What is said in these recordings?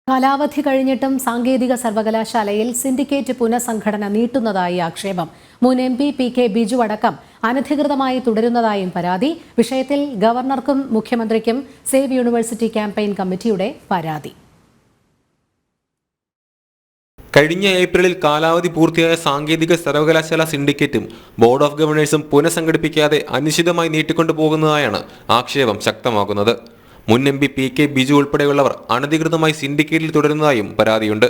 കാലാവധി കഴിഞ്ഞിട്ടും സാങ്കേതിക സർവകലാശാലയിൽ സിൻഡിക്കേറ്റ് പുനഃസംഘടന നീട്ടുന്നതായി ആക്ഷേപം. മുൻ MP PK ബിജു അടക്കം അനധികൃതമായി തുടരുന്നതായും പരാതി. വിഷയത്തിൽ ഗവർണർക്കും മുഖ്യമന്ത്രിക്കും സേവ് യൂണിവേഴ്സിറ്റി ക്യാമ്പയിൻ കമ്മിറ്റിയുടെ പരാതി. കഴിഞ്ഞ ഏപ്രിലിൽ കാലാവധി പൂർത്തിയായ സാങ്കേതിക സർവകലാശാല സിൻഡിക്കേറ്റും ബോർഡ് ഓഫ് ഗവർണേഴ്സും പുനഃസംഘടിപ്പിക്കാതെ അനിശ്ചിതമായി നീട്ടിക്കൊണ്ടുപോകുന്നതായാണ് ആക്ഷേപം ശക്തമാക്കുന്നത്. മുൻ MP PK ബിജു ഉൾപ്പെടെയുള്ളവർ അനധികൃതമായി സിൻഡിക്കേറ്റിൽ തുടരുന്നതായും പരാതിയുണ്ട്.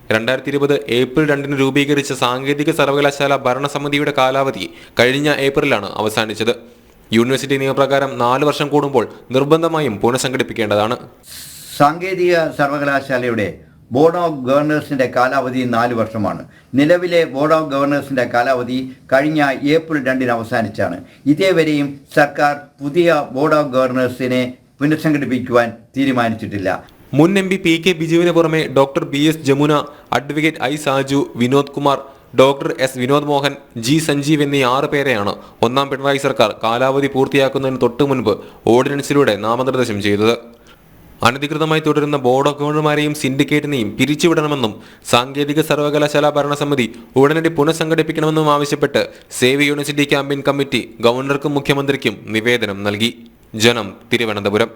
2020 ഏപ്രിൽ 2 രൂപീകരിച്ച സാങ്കേതിക സർവകലാശാല ഭരണസമിതിയുടെ കാലാവധി കഴിഞ്ഞ ഏപ്രിലാണ് അവസാനിച്ചത്. യൂണിവേഴ്സിറ്റി നിയമപ്രകാരം 4 വർഷം കൂടുമ്പോൾ നിർബന്ധമായും പുനഃസംഘടിപ്പിക്കേണ്ടതാണ്. സാങ്കേതിക സർവകലാശാലയുടെ ബോർഡ് ഓഫ് ഗവർണേഴ്സിന്റെ കാലാവധി 4 വർഷമാണ്. നിലവിലെ ബോർഡ് ഓഫ് ഗവർണേഴ്സിന്റെ കാലാവധി കഴിഞ്ഞ ഏപ്രിൽ 2 അവസാനിച്ചാണ്. ഇതേവരെയും സർക്കാർ പുതിയ ബോർഡ് ഓഫ് ഗവർണേഴ്സിനെ പുനഃസംഘടിപ്പിക്കുവാൻ തീരുമാനിച്ചിട്ടില്ല. മുൻ MP PK ബിജുവിന് പുറമെ doctor BS Jamuna, advocate I Saju, Vinod Kumar, doctor S Vinod Mohan, G Sanjeev എന്നീ 6 പേരെയാണ് ഒന്നാം പിണറായി സർക്കാർ കാലാവധി പൂർത്തിയാക്കുന്നതിന് തൊട്ടു മുൻപ് ഓർഡിനൻസിലൂടെ നാമനിർദ്ദേശം ചെയ്തത്. അനധികൃതമായി തുടരുന്ന ബോർഡ് ഓഫ് ഗവർണർമാരെയും സിൻഡിക്കേറ്റിനെയും പിരിച്ചുവിടണമെന്നും സാങ്കേതിക സർവകലാശാല ഭരണസമിതി ഉടനടി പുനഃസംഘടിപ്പിക്കണമെന്നും ആവശ്യപ്പെട്ട് സേവ് യൂണിവേഴ്സിറ്റി ക്യാമ്പയിൻ കമ്മിറ്റി ഗവർണർക്കും മുഖ്യമന്ത്രിക്കും നിവേദനം നൽകി. ജനം, തിരുവനന്തപുരം.